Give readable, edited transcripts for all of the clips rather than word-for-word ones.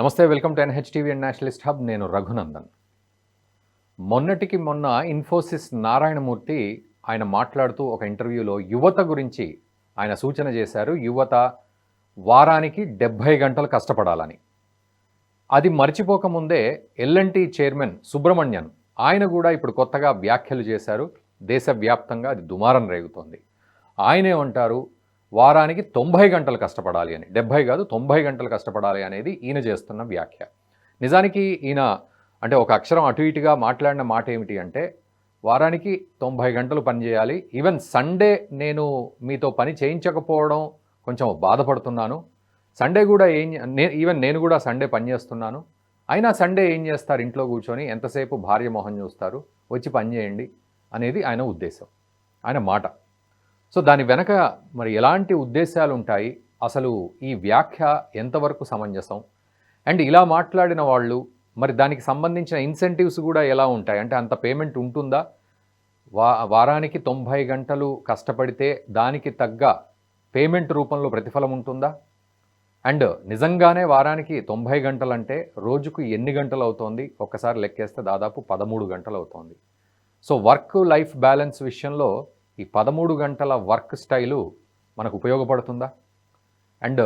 నమస్తే, welcome to NHTV and Nationalist hub. నేను రఘునందన్. మొన్నటికి మొన్న ఇన్ఫోసిస్ నారాయణమూర్తి ఆయన మాట్లాడుతూ ఒక ఇంటర్వ్యూలో యువత గురించి ఆయన సూచన చేశారు. యువత వారానికి 70 గంటలు కష్టపడాలని. అది మర్చిపోకముందే ఎల్ఎన్టీ చైర్మన్ సుబ్రహ్మణ్యన్ ఆయన కూడా ఇప్పుడు కొత్తగా వ్యాఖ్యలు చేశారు. దేశవ్యాప్తంగా అది దుమారం రేగుతోంది. ఆయనేమంటారు, వారానికి 90 గంటలు కష్టపడాలి అని. 70 కాదు 90 గంటలు కష్టపడాలి అనేది ఈయన చేస్తున్న వ్యాఖ్య. నిజానికి ఈయన అంటే ఒక అక్షరం అటు ఇటుగా మాట్లాడిన మాట ఏమిటి అంటే, వారానికి 90 గంటలు పనిచేయాలి, ఈవెన్ సండే నేను మీతో పని చేయించకపోవడం కొంచెం బాధపడుతున్నాను, సండే కూడా ఈవెన్ నేను కూడా సండే పనిచేస్తున్నాను, అయినా సండే ఏం చేస్తారు, ఇంట్లో కూర్చొని ఎంతసేపు భార్య మొహం చూస్తారు, వచ్చి పని చేయండి అనేది ఆయన ఉద్దేశం, ఆయన మాట. సో దాని వెనక మరి ఎలాంటి ఉద్దేశాలు ఉంటాయి, అసలు ఈ వ్యాఖ్య ఎంతవరకు సమంజసం, అండ్ ఇలా మాట్లాడిన వాళ్ళు మరి దానికి సంబంధించిన ఇన్సెంటివ్స్ కూడా ఎలా ఉంటాయి, అంటే అంత పేమెంట్ ఉంటుందా, వారానికి 90 గంటలు కష్టపడితే దానికి తగ్గ పేమెంట్ రూపంలో ప్రతిఫలం ఉంటుందా, అండ్ నిజంగానే వారానికి 90 గంటలు అంటే రోజుకు ఎన్ని గంటలు అవుతోంది, ఒక్కసారి లెక్కేస్తే దాదాపు 13 గంటలు అవుతోంది. సో వర్క్ లైఫ్ బ్యాలెన్స్ విషయంలో ఈ 13 గంటల వర్క్ స్టైలు మనకు ఉపయోగపడుతుందా, అండ్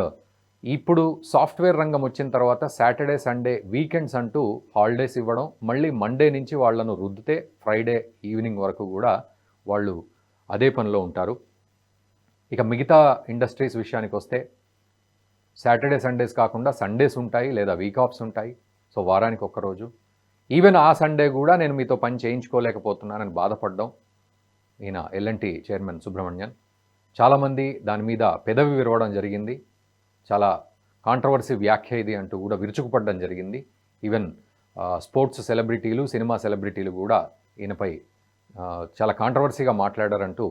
ఇప్పుడు సాఫ్ట్వేర్ రంగం వచ్చిన తర్వాత సాటర్డే సండే వీకెండ్స్ అంటూ హాలిడేస్ ఇవ్వడం, మళ్ళీ మండే నుంచి వాళ్ళను రుద్దితే ఫ్రైడే ఈవినింగ్ వరకు కూడా వాళ్ళు అదే పనిలో ఉంటారు. ఇక మిగతా ఇండస్ట్రీస్ విషయానికి వస్తే సాటర్డే సండేస్ కాకుండా సండేస్ ఉంటాయి, లేదా వీక్ ఆఫ్స్ ఉంటాయి. సో వారానికి ఒక్కరోజు, ఈవెన్ ఆ సండే కూడా నేను మీతో పని చేయించుకోలేకపోతున్నానని బాధపడడం ఈయన ఎల్ఎన్టీ చైర్మన్ సుబ్రహ్మణ్యన్. చాలామంది దాని మీద పెదవి విరవడం జరిగింది, చాలా కాంట్రవర్సీ వ్యాఖ్య ఇది అంటూ కూడా విరుచుకుపడడం జరిగింది. ఈవెన్ స్పోర్ట్స్ సెలబ్రిటీలు, సినిమా సెలబ్రిటీలు కూడా ఈయనపై చాలా కాంట్రవర్సీగా మాట్లాడారంటూ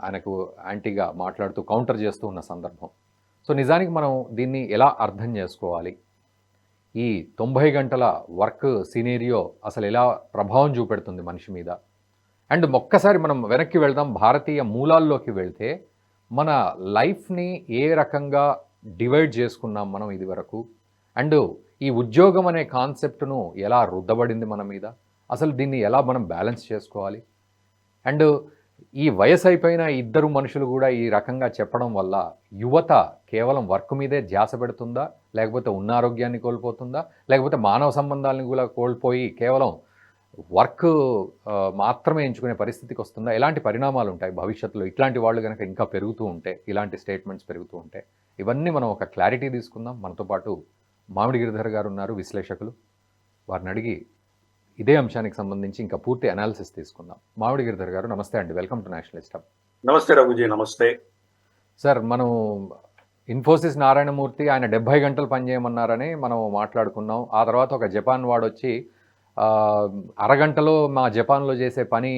ఆయనకు యాంటీగా మాట్లాడుతూ కౌంటర్ చేస్తూ ఉన్న సందర్భం. సో నిజానికి మనం దీన్ని ఎలా అర్థం చేసుకోవాలి, ఈ 90 గంటల వర్క్ సినేరియో అసలు ఎలా ప్రభావం చూపెడుతుంది మనిషి మీద, అండ్ ఒక్కసారి మనం వెనక్కి వెళ్దాం, భారతీయ మూలాల్లోకి వెళ్తే మన లైఫ్ని ఏ రకంగా డివైడ్ చేసుకున్నాం మనం ఇది వరకు, అండ్ ఈ ఉద్యోగం అనే కాన్సెప్ట్ను ఎలా రుద్దబడింది మన మీద, అసలు దీన్ని ఎలా మనం బ్యాలెన్స్ చేసుకోవాలి, అండ్ ఈ వయసు అయిపోయిన ఇద్దరు మనుషులు కూడా ఈ రకంగా చెప్పడం వల్ల యువత కేవలం వర్క్ మీదే ధ్యాస పెడుతుందా, లేకపోతే ఉన్న ఆరోగ్యాన్ని కోల్పోతుందా, లేకపోతే మానవ సంబంధాలను కూడా కోల్పోయి కేవలం వర్క్ మాత్రమే ఎంచుకునే పరిస్థితికి వస్తుందా, ఎలాంటి పరిణామాలు ఉంటాయి భవిష్యత్తులో ఇట్లాంటి వాళ్ళు కనుక ఇంకా పెరుగుతూ ఉంటే, ఇలాంటి స్టేట్మెంట్స్ పెరుగుతూ ఉంటే, ఇవన్నీ మనం ఒక క్లారిటీ తీసుకుందాం. మనతో పాటు మామిడి గిరిధర్ గారు ఉన్నారు, విశ్లేషకులు. వారిని అడిగి ఇదే అంశానికి సంబంధించి ఇంకా పూర్తి అనాలిసిస్ తీసుకుందాం. మామిడి గిరిధర్ గారు నమస్తే అండి, వెల్కమ్ టు నేషనలిస్ట్ హబ్. నమస్తే రఘుజీ. నమస్తే సార్. మనం ఇన్ఫోసిస్ నారాయణమూర్తి ఆయన 70 గంటలు పనిచేయమన్నారని మనం మాట్లాడుకున్నాం. ఆ తర్వాత ఒక జపాన్ వాడు వచ్చి అరగంటలో మా జపాన్లో చేసే పని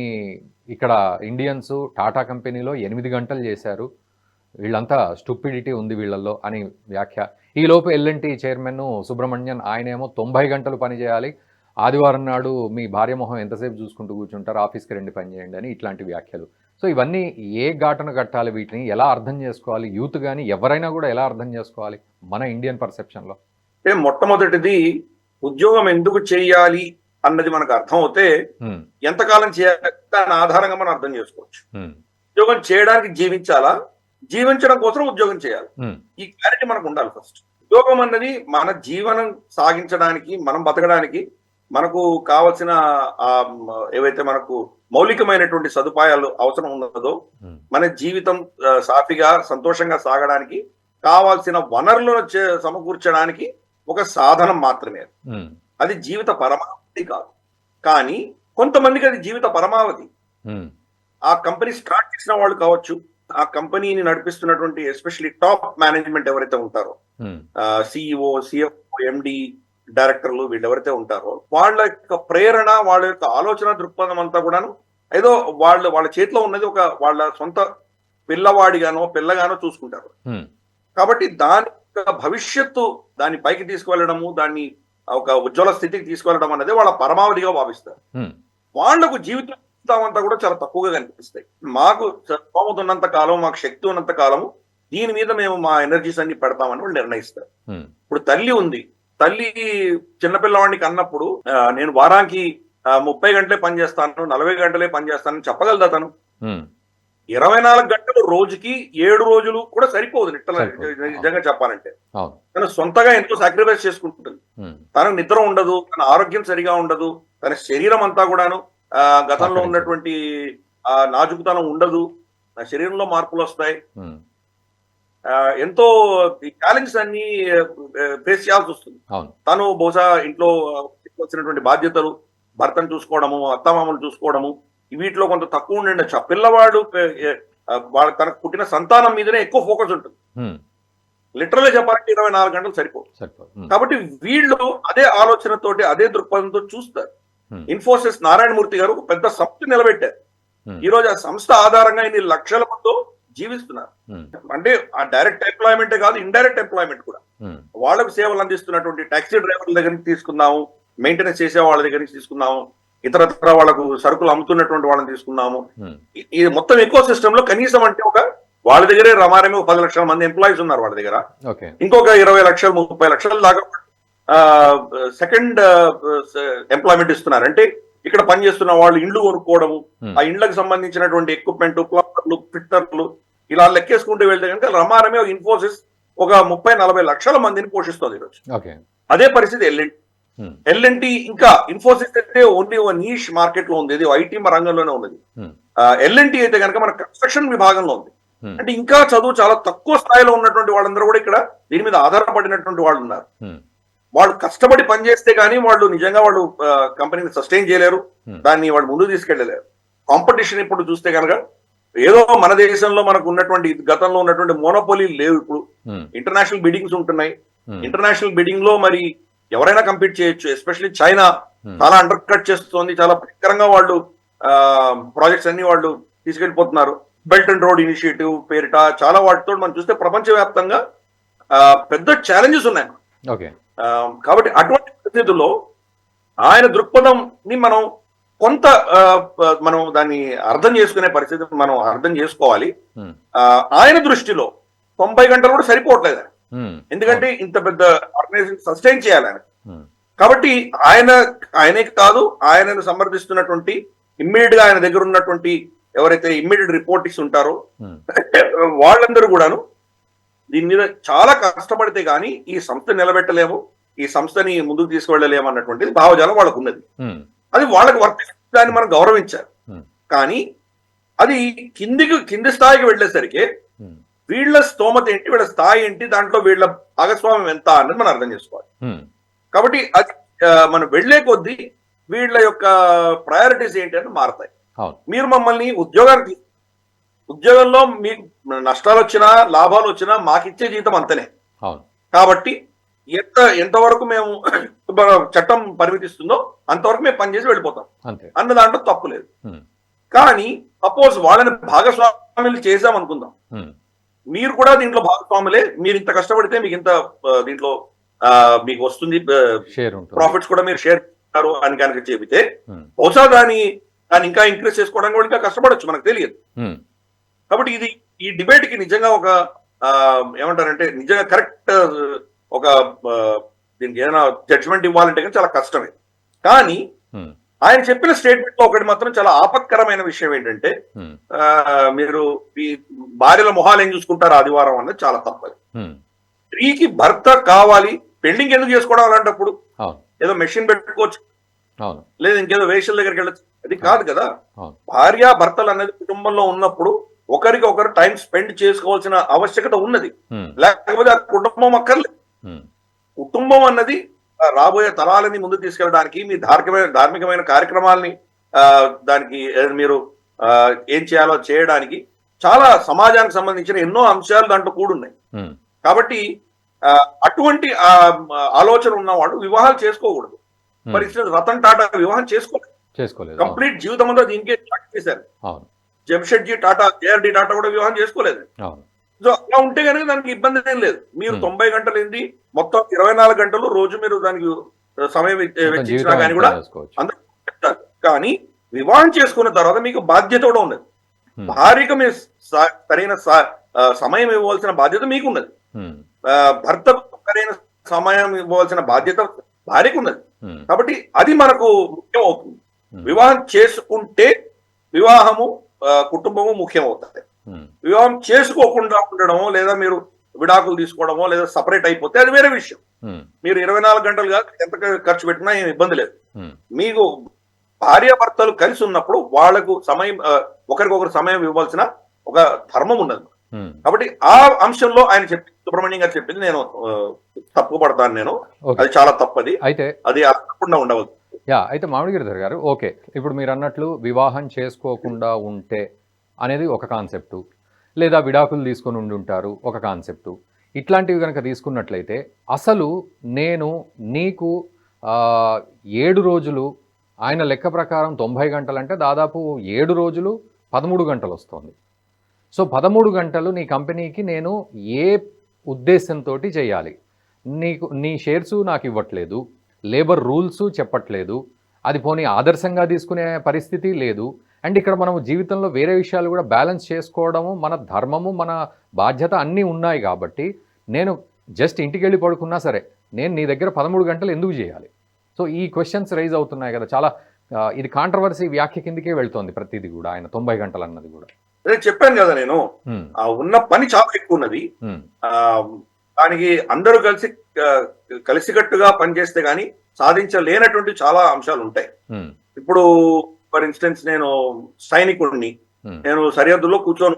ఇక్కడ ఇండియన్స్ టాటా కంపెనీలో 8 గంటలు చేశారు, వీళ్ళంతా స్టూపిడిటీ ఉంది వీళ్ళల్లో అని వ్యాఖ్య. ఈలోపు ఎల్ఎన్టీ చైర్మన్ సుబ్రహ్మణ్యన్ ఆయనేమో 90 గంటలు పని చేయాలి, ఆదివారం నాడు మీ భార్య మొహం ఎంతసేపు చూసుకుంటూ కూర్చుంటారు, ఆఫీస్కి రండి పని చేయండి అని ఇట్లాంటి వ్యాఖ్యలు. సో ఇవన్నీ ఏ ఘాటన కట్టాలి, వీటిని ఎలా అర్థం చేసుకోవాలి, యూత్ కానీ ఎవరైనా కూడా ఎలా అర్థం చేసుకోవాలి మన ఇండియన్ పర్సెప్షన్లో? మొట్టమొదటిది, ఉద్యోగం ఎందుకు చేయాలి అన్నది మనకు అర్థం అవుతే ఎంతకాలం చేయాలి దాని ఆధారంగా మనం అర్థం చేసుకోవచ్చు. ఉద్యోగం చేయడానికి జీవించాలా, జీవించడం కోసం ఉద్యోగం చేయాలి, ఈ క్లారిటీ మనకు ఉండాలి. ఫస్ట్ ఉద్యోగం అన్నది మన జీవనం సాగించడానికి, మనం బతకడానికి మనకు కావలసిన ఏవైతే మనకు మౌలికమైనటువంటి సదుపాయాలు అవసరం ఉన్నదో, మన జీవితం సాఫీగా సంతోషంగా సాగడానికి కావాల్సిన వనరులను సమకూర్చడానికి ఒక సాధనం మాత్రమే. అది జీవిత పరమావధి కాదు. కానీ కొంతమందికి అది జీవిత పరమావధి. ఆ కంపెనీ స్టార్ట్ చేసిన వాళ్ళు కావచ్చు, ఆ కంపెనీని నడిపిస్తున్నటువంటి ఎస్పెషల్లీ టాప్ మేనేజ్మెంట్ ఎవరైతే ఉంటారో, సిఇఓ, సిఎఫ్ఓ, ఎండి, డైరెక్టర్లు, వీళ్ళు ఎవరైతే ఉంటారో వాళ్ళ యొక్క ప్రేరణ, వాళ్ళ యొక్క ఆలోచన దృక్పథం అంతా కూడాను ఏదో వాళ్ళ చేతిలో ఉన్నది ఒక వాళ్ళ సొంత పిల్లవాడిగానో పిల్లగానో చూసుకుంటారు. కాబట్టి దాని యొక్క భవిష్యత్తు, దాన్ని పైకి తీసుకువెళ్ళడము, దాన్ని ఒక ఉజ్వల స్థితికి తీసుకువెళ్ళడం అనేది వాళ్ళ పరమావధిగా భావిస్తారు. వాళ్లకు జీవితం అంతా కూడా చాలా తక్కువగా కనిపిస్తాయి. మాకు స్తోమత ఉన్నంత కాలం, మాకు శక్తి ఉన్నంత కాలము దీని మీద మేము మా ఎనర్జీస్ అన్ని పెడతామని వాళ్ళు నిర్ణయిస్తారు. ఇప్పుడు తల్లి ఉంది, తల్లి చిన్నపిల్లవాడికి అన్నప్పుడు నేను వారానికి 30 గంటలే పనిచేస్తాను, 40 గంటలే పనిచేస్తానని చెప్పగలదా తను? 24 గంటలు రోజుకి 7 రోజులు కూడా సరిపోదు నిజంగా చెప్పాలంటే. తను సొంతగా ఎంతో సాక్రిఫైస్ చేసుకుంటుంది. తనకు నిద్ర ఉండదు, తన ఆరోగ్యం సరిగా ఉండదు, తన శరీరం అంతా కూడాను గతంలో ఉన్నటువంటి నాజుకుతనం ఉండదు, శరీరంలో మార్పులు వస్తాయి. ఎంతో ఛాలెంజెస్ అన్ని ఫేస్ చేయాల్సి వస్తుంది. తను బహుశా ఇంట్లో వచ్చినటువంటి బాధ్యతలు, భర్తను చూసుకోవడము, అత్తమామలు చూసుకోవడము, వీటిలో కొంత తక్కువ ఉండొచ్చు. ఆ పిల్లవాడు తనకు పుట్టిన సంతానం మీదనే ఎక్కువ ఫోకస్ ఉంటుంది. లిటరల్ గా చెప్పాలంటే 24 గంటలు సరిపోదు. కాబట్టి వీళ్ళు అదే ఆలోచనతోటి, అదే దృక్పథంతో చూస్తారు. ఇన్ఫోసిస్ నారాయణమూర్తి గారు ఒక పెద్ద సంస్థ నిలబెట్టారు. ఈ రోజు ఆ సంస్థ ఆధారంగా ఇన్ని లక్షల మంది జీవిస్తున్నారు. అంటే ఆ డైరెక్ట్ ఎంప్లాయ్మెంటే కాదు, ఇండైరెక్ట్ ఎంప్లాయ్మెంట్ కూడా. వాళ్ళకు సేవలు అందిస్తున్నటువంటి టాక్సీ డ్రైవర్ల దగ్గర నుంచి తీసుకున్నాము, మెయింటెనెన్స్ చేసే వాళ్ళ దగ్గర నుంచి తీసుకున్నాము, ఇతరత్ర వాళ్ళకు సరుకులు అమ్ముతున్నటువంటి వాళ్ళని తీసుకున్నాము. ఇది మొత్తం ఎకో సిస్టమ్ లో కనీసం అంటే వాళ్ళ దగ్గరే రమారమే 10 లక్షల మంది ఎంప్లాయీస్ ఉన్నారు వాళ్ళ దగ్గర. ఇంకొక 20 లక్షలు 30 లక్షల దాకా సెకండ్ ఎంప్లాయ్మెంట్ ఇస్తున్నారు. అంటే ఇక్కడ పనిచేస్తున్న వాళ్ళు ఇండ్లు కొనుక్కోవడము, ఆ ఇండ్లకు సంబంధించినటువంటి ఎక్విప్మెంట్, ప్లంబర్లు, ఫిట్టర్లు ఇలా లెక్కేసుకుంటూ వెళ్తే కనుక రమారమే ఇన్ఫోసిస్ ఒక 30-40 లక్షల మందిని పోషిస్తుంది ఈరోజు. అదే పరిస్థితి ఎల్ఎన్టీ ఇంకా ఇన్ఫోసిస్ అయితే ఓన్లీ ఒక నీష్ మార్కెట్ లో ఉంది, ఇది ఐటీ రంగంలోనే ఉన్నది. ఎల్ఎన్టీ అయితే కనుక మన కన్స్ట్రక్షన్ విభాగంలో ఉంది. అంటే ఇంకా చదువు చాలా తక్కువ స్థాయిలో ఉన్నటువంటి వాళ్ళందరూ కూడా ఇక్కడ దీని మీద ఆధారపడినటువంటి వాళ్ళు ఉన్నారు. వాళ్ళు కష్టపడి పనిచేస్తే కానీ వాళ్ళు నిజంగా వాళ్ళు కంపెనీని సస్టైన్ చేయలేరు, దాన్ని వాళ్ళు ముందుకు తీసుకెళ్లలేరు. కాంపిటీషన్ ఇప్పుడు చూస్తే కనుక ఏదో మన దేశంలో మనకు ఉన్నటువంటి గతంలో ఉన్నటువంటి మోనోపోలీ లేవు. ఇప్పుడు ఇంటర్నేషనల్ బిడ్డింగ్స్ ఉంటున్నాయి. ఇంటర్నేషనల్ బిడ్డింగ్ లో మరి ఎవరైనా కంపీట్ చేయొచ్చు. ఎస్పెషల్లీ చైనా చాలా అండర్ కట్ చేస్తుంది, చాలా భయంకరంగా వాళ్ళు ప్రాజెక్ట్స్ అన్ని వాళ్ళు తీసుకెళ్లిపోతున్నారు. బెల్ట్ అండ్ రోడ్ ఇనిషియేటివ్ పేరిట చాలా వాటితో మనం చూస్తే ప్రపంచవ్యాప్తంగా పెద్ద ఛాలెంజెస్ ఉన్నాయి. కాబట్టి అటువంటి పరిస్థితుల్లో ఆయన దృక్పథంని మనం కొంత మనం దాన్ని అర్థం చేసుకునే పరిస్థితి మనం అర్థం చేసుకోవాలి. ఆయన దృష్టిలో 90 గంటలు కూడా సరిపోవట్లేదు, ఎందుకంటే ఇంత పెద్ద ఆర్గనైజేషన్ సస్టైన్ చేయాలి ఆయన. కాబట్టి ఆయనే కాదు, ఆయనను సమర్థిస్తున్నటువంటి ఇమ్మీడియట్ గా ఆయన దగ్గర ఉన్నటువంటి ఎవరైతే ఇమ్మీడియట్ రిపోర్టింగ్స్ ఉంటారో వాళ్ళందరూ కూడాను దీని మీద చాలా కష్టపడితే గానీ ఈ సంస్థ నిలబెట్టలేము, ఈ సంస్థని ముందుకు తీసుకువెళ్ళలేము అన్నటువంటిది భావజాలం వాళ్ళకు ఉన్నది. అది వాళ్ళకి వర్తిస్తుంది, దాన్ని మనం గౌరవించారు. కానీ అది కింది స్థాయికి వెళ్ళేసరికి వీళ్ళ స్తోమత ఏంటి, వీళ్ళ స్థాయి ఏంటి, దాంట్లో వీళ్ళ భాగస్వామ్యం ఎంత అన్నది మనం అర్థం చేసుకోవాలి. కాబట్టి అది మనం వెళ్లే కొద్దీ వీళ్ళ యొక్క ప్రయారిటీస్ ఏంటి అని మారతాయి. మీరు మమ్మల్ని ఉద్యోగంలో మీకు నష్టాలు వచ్చినా లాభాలు వచ్చినా మాకిచ్చే జీతం అంతనే. కాబట్టి ఎంతవరకు మేము చట్టం పరిమితిస్తుందో అంతవరకు మేము పనిచేసి వెళ్ళిపోతాం అన్న దాంట్లో తప్పు లేదు. కానీ సపోజ్ వాళ్ళని భాగస్వాములు చేసాం అనుకుందాం, మీరు కూడా దీంట్లో భాగస్వాములే, మీరు ఇంత కష్టపడితే మీకు ఇంత దీంట్లో మీకు వస్తుంది ప్రాఫిట్స్ కూడా మీరు షేర్ చేస్తారు అని కనుక చెబితే బహుశా దాన్ని ఇంకా ఇంక్రీజ్ చేసుకోవడానికి కూడా ఇంకా కష్టపడచ్చు, మనకు తెలియదు. కాబట్టి ఈ డిబేట్ కి నిజంగా ఒక ఏమంటారంటే నిజంగా కరెక్ట్ ఒక దీనికి ఏదైనా జడ్జిమెంట్ ఇవ్వాలంటే కానీ చాలా కష్టమే. కానీ ఆయన చెప్పిన స్టేట్మెంట్ లో ఒకటి మాత్రం చాలా ఆపత్కరమైన విషయం ఏంటంటే మీరు ఈ భార్యల మొహాలు ఏం చూసుకుంటారు ఆదివారం అన్నది చాలా తప్పదు. స్త్రీకి భర్త కావాలి, పెళ్లింగ్ ఎందుకు చేసుకోవడం అలాంటప్పుడు? ఏదో మెషిన్ పెట్టుకోవచ్చు, లేదా ఇంకేదో వేషల దగ్గరికి వెళ్ళచ్చు, అది కాదు కదా. భార్య భర్తలు అనేది కుటుంబంలో ఉన్నప్పుడు ఒకరికి ఒకరు టైం స్పెండ్ చేసుకోవాల్సిన ఆవశ్యకత ఉన్నది, లేకపోతే ఆ కుటుంబం అక్కర్లేదు. కుటుంబం అన్నది రాబోయే తరాలని ముందుకు తీసుకెళ్ళడానికి మీ ధార్మికమైన కార్యక్రమాలని దానికి మీరు ఏం చేయాలో చేయడానికి చాలా సమాజానికి సంబంధించిన ఎన్నో అంశాలు దాంట్లో కూడున్నాయి. కాబట్టి అటువంటి ఆలోచన ఉన్నవాడు వివాహాలు చేసుకోకూడదు. ఫర్ ఇన్స్టెన్స్ రతన్ టాటా వివాహం చేసుకోలేదు, కంప్లీట్ జీవితం అంతా దీనికే చేశారు. జంషెడ్జీ టాటా, జేఆర్డి టాటా కూడా వివాహం చేసుకోలేదు. సో అలా ఉంటే కనుక దానికి ఇబ్బంది ఏం లేదు. మీరు 90 గంటలు ఏంటి, మొత్తం 24 గంటలు రోజు మీరు దానికి సమయం వెచ్చించినా కానీ కూడా అందరూ చెప్తారు. కానీ వివాహం చేసుకున్న తర్వాత మీకు బాధ్యత కూడా ఉన్నది. భార్యకు మీరు సరైన సమయం ఇవ్వవలసిన బాధ్యత మీకు ఉన్నది. భర్తకు సరైన సమయం ఇవ్వవలసిన బాధ్యత భార్యకు ఉన్నది. ఉమ్, కాబట్టి అది మనకు ముఖ్యం అవుతుంది. ఉమ్, వివాహం చేసుకుంటే వివాహము కుటుంబము ముఖ్యం అవుతుంది. ఉమ్, వివాహం చేసుకోకుండా ఉండడమో లేదా మీరు విడాకులు తీసుకోవడమో లేదా సపరేట్ అయిపోతే అది వేరే విషయం. ఉమ్, మీరు 24 గంటలుగా ఎంత ఖర్చు పెట్టినా ఏం ఇబ్బంది లేదు. ఉమ్, మీకు భార్యాభర్తలు కలిసి ఉన్నప్పుడు వాళ్లకు సమయం ఒకరికొకరు సమయం ఇవ్వాల్సిన ఒక ధర్మం ఉన్నది. ఉమ్. కాబట్టి ఆ అంశంలో ఆయన చెప్పి సుబ్రహ్మణ్యం గారు చెప్పింది నేను తప్పుపడతాను. నేను ఓకే. అది చాలా తప్పది, అయితే అది తప్పకుండా ఉండవద్దు. అయితే మామిడి గిరిధర్ గారు, ఓకే, ఇప్పుడు మీరు అన్నట్లు వివాహం చేసుకోకుండా ఉంటే అనేది ఒక కాన్సెప్టు, లేదా విడాకులు తీసుకొని ఉండుంటారు ఒక కాన్సెప్టు. ఇట్లాంటివి కనుక తీసుకున్నట్లయితే అసలు నేను నీకు 7 రోజులు, ఆయన లెక్క ప్రకారం 90 గంటలు అంటే దాదాపు 7 రోజులు 13 గంటలు వస్తుంది. సో 13 గంటలు నీ కంపెనీకి నేను ఏ ఉద్దేశంతో చేయాలి? నీ షేర్సు నాకు ఇవ్వట్లేదు, లేబర్ రూల్స్ చెప్పట్లేదు, అది పోనీ ఆదర్శంగా తీసుకునే పరిస్థితి లేదు. అండ్ ఇక్కడ మనం జీవితంలో వేరే విషయాలు కూడా బ్యాలెన్స్ చేసుకోవడము మన ధర్మము, మన బాధ్యత అన్నీ ఉన్నాయి కాబట్టి నేను జస్ట్ ఇంటికి వెళ్ళి పడుకున్నా సరే నేను నీ దగ్గర 13 గంటలు ఎందుకు చేయాలి? సో ఈ క్వశ్చన్స్ రైజ్ అవుతున్నాయి కదా చాలా. ఇది కాంట్రవర్సీ వ్యాఖ్య కిందకే వెళ్తోంది ప్రతిదీ కూడా, ఆయన 90 గంటలు అన్నది కూడా. అదే చెప్పాను కదా నేను, ఉన్న పని చాలా ఎక్కువ ఉన్నది. దానికి అందరూ కలిసికట్టుగా పనిచేస్తే గానీ సాధించలేనటువంటి చాలా అంశాలు ఉంటాయి. ఇప్పుడు ఫర్ ఇన్స్టెన్స్ నేను సైనికుడిని, నేను సరిహద్దులో కూర్చొని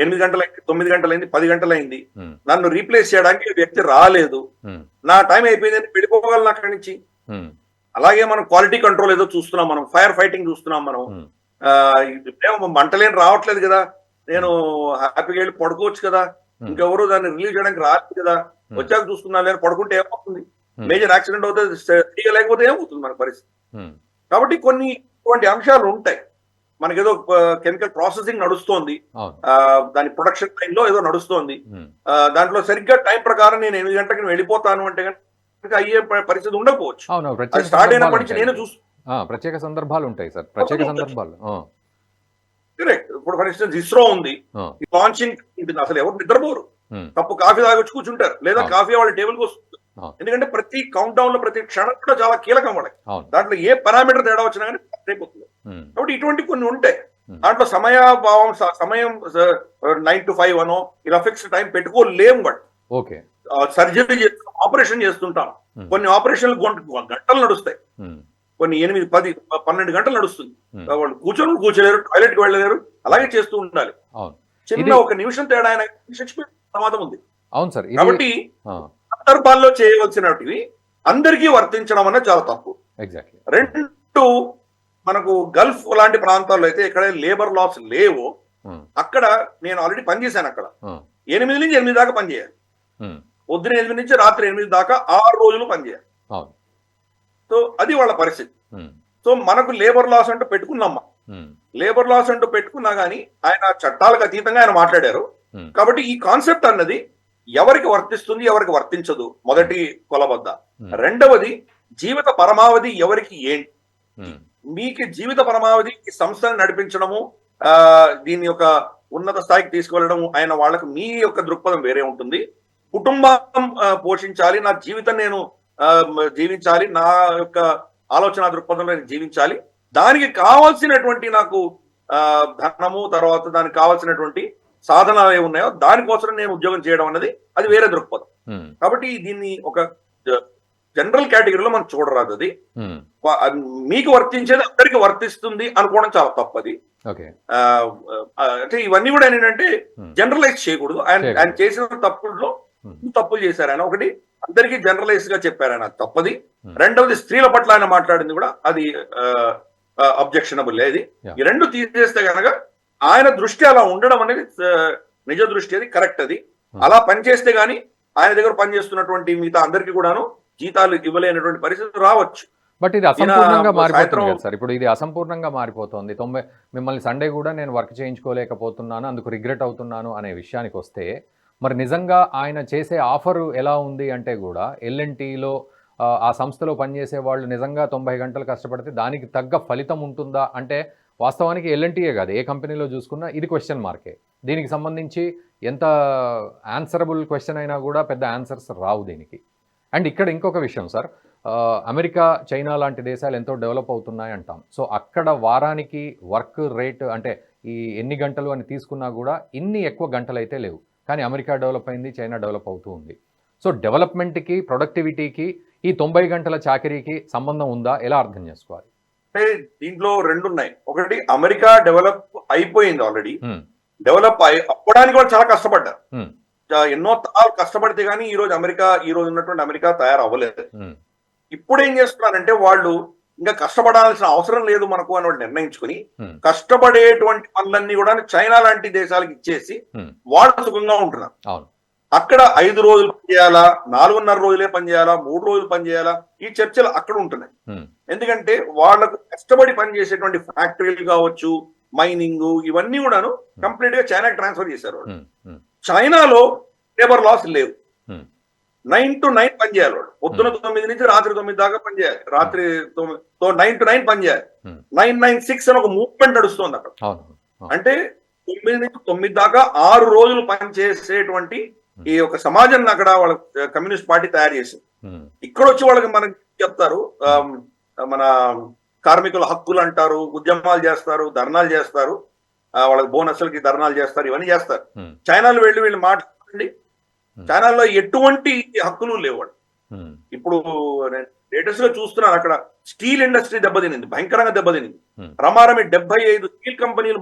8 గంటలైంది, 9 గంటలైంది, 10 గంటలైంది, నన్ను రీప్లేస్ చేయడానికి వ్యక్తి రాలేదు, నా టైం అయిపోయిందని వెళ్ళిపోగలను అక్కడి నుంచి. అలాగే మనం క్వాలిటీ కంట్రోల్ ఏదో చూస్తున్నాం, మనం ఫైర్ ఫైటింగ్ చూస్తున్నాం, మనం మంటలేని రావట్లేదు కదా, నేను హ్యాపీగా వెళ్ళి పడుకోవచ్చు కదా, ఇంకెవరు దాన్ని రిలీజ్ చేయడానికి రాలేదు కదా, వచ్చాక చూసుకున్నా లేని పడుకుంటే ఏమవుతుంది, మేజర్ యాక్సిడెంట్ అవుతుంది, లేకపోతే ఏమవుతుంది మన పరిస్థితి. కాబట్టి కొన్ని ఇటువంటి అంశాలు ఉంటాయి. మనకేదో కెమికల్ ప్రాసెసింగ్ నడుస్తోంది, దాని ప్రొడక్షన్ టైం లో ఏదో నడుస్తోంది, దాంట్లో సరిగ్గా టైం ప్రకారం నేను 8 గంటలకు వెళ్ళిపోతాను అంటే కనుక అయ్యే పరిస్థితి ఉండకపోవచ్చు. స్టార్ట్ అయినప్పటి నుంచి నేను ప్రత్యేక సందర్భాలు ఉంటాయి సార్, ప్రత్యేక సందర్భాలు. కరెక్ట్. ఇప్పుడు ఫర్ ఇన్స్టెన్స్ ఇస్రో ఉంది, లాంచింగ్ ఉంటుంది, అసలు ఎవరు నిద్రపోరు, కప్పు కాఫీ తాగొచ్చి కూర్చుంటారు, లేదా కాఫీ వాళ్ళ టేబుల్కి వస్తుంది. ఎందుకంటే ప్రతి కౌంట్ డౌన్ లో ప్రతి క్షణం కూడా చాలా కీలకం వాళ్ళకి. దాంట్లో ఏ పారామీటర్ తేడా వచ్చినా కానీ అయిపోతుంది. కాబట్టి ఇటువంటి కొన్ని ఉంటాయి. దాంట్లో సమయం 9 to 5 అనో ఇలా ఫిక్స్డ్ టైం పెట్టుకోలేము. బట్ సర్జరీ చేస్తాం, ఆపరేషన్ చేస్తుంటాం, కొన్ని ఆపరేషన్లు గంటలు నడుస్తాయి, కొన్ని 8, 10, 12 గంటలు నడుస్తుంది. వాళ్ళు కూర్చోలేరు, టాయిలెట్ కి వెళ్ళలేరు, అలాగే చేస్తూ ఉండాలి. చిన్న ఒక నిమిషం తేడా అయినా ప్రమాదం ఉంది. అవును సార్. కాబట్టి సందర్భాల్లో చేయవలసినవి అందరికీ వర్తించడం అనేది చాలా తప్పు. రెండు, మనకు గల్ఫ్ లాంటి ప్రాంతాల్లో అయితే ఎక్కడ లేబర్ లాస్ లేవో అక్కడ నేను ఆల్రెడీ పనిచేశాను. అక్కడ 8 నుంచి 8 దాకా పనిచేయాలి, పొద్దున 8 నుంచి రాత్రి 8 దాకా 6 రోజులు పనిచేయాలి. సో అది వాళ్ళ పరిస్థితి. సో మనకు లేబర్ లాస్ అంటూ పెట్టుకున్నామ్మా, లేబర్ లాస్ అంటూ పెట్టుకున్నా గానీ ఆయన చట్టాలకు అతీతంగా ఆయన మాట్లాడారు. కాబట్టి ఈ కాన్సెప్ట్ అన్నది ఎవరికి వర్తిస్తుంది, ఎవరికి వర్తించదు, మొదటి కొలబద్ద. రెండవది, జీవిత పరమావధి ఎవరికి ఏంటి. మీకు జీవిత పరమావధి ఈ సంస్థను నడిపించడము, దీని యొక్క ఉన్నత స్థాయికి తీసుకువెళ్ళడము, ఆయన వాళ్ళకు మీ యొక్క దృక్పథం వేరే ఉంటుంది. కుటుంబం పోషించాలి, నా జీవితం నేను జీవించాలి, నా యొక్క ఆలోచన దృక్పథంలో నేను జీవించాలి, దానికి కావాల్సినటువంటి నాకు ధనము, తర్వాత దానికి కావాల్సినటువంటి సాధనాలు ఏమున్నాయో దానికోసం నేను ఉద్యోగం చేయడం అన్నది అది వేరే దృక్పథం. కాబట్టి దీన్ని ఒక జనరల్ కేటగిరీలో మనం చూడరాదు. అది మీకు వర్తించేది అందరికి వర్తిస్తుంది అనుకోవడం చాలా తప్పది. అంటే ఇవన్నీ కూడా ఏంటంటే జనరలైజ్ చేయకూడదు. ఆయన చేసిన తప్పుల్లో తప్పులు చేశారు ఆయన. ఒకటి, అందరికీ జనరలైజ్ గా చెప్పారు ఆయన, తప్పది. రెండవది, స్త్రీల పట్ల ఆయన మాట్లాడింది కూడా అది అబ్జెక్షనబుల్. అది ఈ రెండు తీసేస్తే కనుక ఆయన దృష్టి అలా ఉండడం అనేది నిజ దృష్టి, అది కరెక్ట్. అది అలా పనిచేస్తే గానీ ఆయన దగ్గర పనిచేస్తున్నటువంటి మిగతా అందరికీ కూడాను జీతాలు ఇవ్వలేనటువంటి పరిస్థితి రావచ్చు. బట్ ఇది అసంపూర్ణంగా మారిపోతుంది కదా సార్. ఇప్పుడు ఇది అసంపూర్ణంగా మారిపోతుంది. మిమ్మల్ని సండే కూడా నేను వర్క్ చేయించుకోలేకపోతున్నాను, అందుకు రిగ్రెట్ అవుతున్నాను అనే విషయానికి వస్తే, మరి నిజంగా ఆయన చేసే ఆఫర్ ఎలా ఉంది అంటే కూడా ఎల్ఎన్టీలో ఆ సంస్థలో పనిచేసే వాళ్ళు నిజంగా 90 గంటలు కష్టపడితే దానికి తగ్గ ఫలితం ఉంటుందా అంటే వాస్తవానికి ఎల్ఎన్టీయే కాదు, ఏ కంపెనీలో చూసుకున్నా ఇది క్వశ్చన్ మార్కే. దీనికి సంబంధించి ఎంత ఆన్సరబుల్ క్వశ్చన్ అయినా కూడా పెద్ద ఆన్సర్స్ రావు దీనికి. అండ్ ఇక్కడ ఇంకొక విషయం సార్, అమెరికా, చైనా లాంటి దేశాలు ఎంతో డెవలప్ అవుతున్నాయి అంటాం. సో అక్కడ వారానికి వర్క్ రేట్ అంటే ఈ ఎన్ని గంటలు అని తీసుకున్నా కూడా ఇన్ని ఎక్కువ గంటలు అయితే లేవు. కానీ అమెరికా డెవలప్ అయింది, చైనా డెవలప్ అవుతూ ఉంది. సో డెవలప్మెంట్కి, ప్రొడక్టివిటీకి ఈ 90 గంటల చాకరీకి సంబంధం ఉందా? ఎలా అర్థం చేసుకోవాలి? అంటే దీంట్లో రెండు ఉన్నాయి. ఒకటి, అమెరికా డెవలప్ అయిపోయింది ఆల్రెడీ. డెవలప్ అవ్వడానికి కూడా చాలా కష్టపడ్డారు. ఎన్నో తరాలు కష్టపడితే గానీ ఈ రోజు ఉన్నటువంటి అమెరికా తయారవ్వలేదు. ఇప్పుడు ఏం చేస్తున్నారంటే వాళ్ళు ఇంకా కష్టపడాల్సిన అవసరం లేదు మనకు అని వాళ్ళు నిర్ణయించుకుని కష్టపడేటువంటి పనులన్నీ కూడా చైనా లాంటి దేశాలకు ఇచ్చేసి వాళ్ళు సుఖంగా ఉంటున్నారు. అక్కడ 5 రోజులు పనిచేయాలా, 4.5 రోజులే పనిచేయాలా, 3 రోజులు పనిచేయాలా, ఈ చర్చలు అక్కడ ఉంటున్నాయి. ఎందుకంటే వాళ్లకు కష్టపడి పనిచేసేటువంటి ఫ్యాక్టరీలు కావచ్చు, మైనింగ్, ఇవన్నీ కూడాను కంప్లీట్ గా చైనాకి ట్రాన్స్ఫర్ చేశారు వాళ్ళు. చైనాలో లేబర్ లాస్ లేవు. 9 to 9 పనిచేయాలి వాళ్ళు. పొద్దున 9 నుంచి రాత్రి 9 దాకా పనిచేయాలి. రాత్రి 9 to 9 పనిచేయాలి. 996 అని ఒక మూవ్మెంట్ నడుస్తుంది అక్కడ. అంటే 9 నుంచి 9 దాకా 6 రోజులు పనిచేసేటువంటి ఈ ఒక సమాజాన్ని అక్కడ వాళ్ళ కమ్యూనిస్ట్ పార్టీ తయారు చేసింది. ఇక్కడ వచ్చి వాళ్ళకి మనకి చెప్తారు, మన కార్మికుల హక్కులు అంటారు, ఉద్యమాలు చేస్తారు, ధర్నాలు చేస్తారు, వాళ్ళకి బోనస్లకి ధర్నాలు చేస్తారు, ఇవన్నీ చేస్తారు. చైనాలో వీళ్ళు మాట్లాడండి, చైనాలో ఎటువంటి హక్కులు లేవు. ఇప్పుడు లేటెస్ట్ గా చూస్తున్నాను, అక్కడ స్టీల్ ఇండస్ట్రీ దెబ్బతినింది, భయంకరంగా దెబ్బతినింది. రమారమి 75 స్టీల్ కంపెనీలు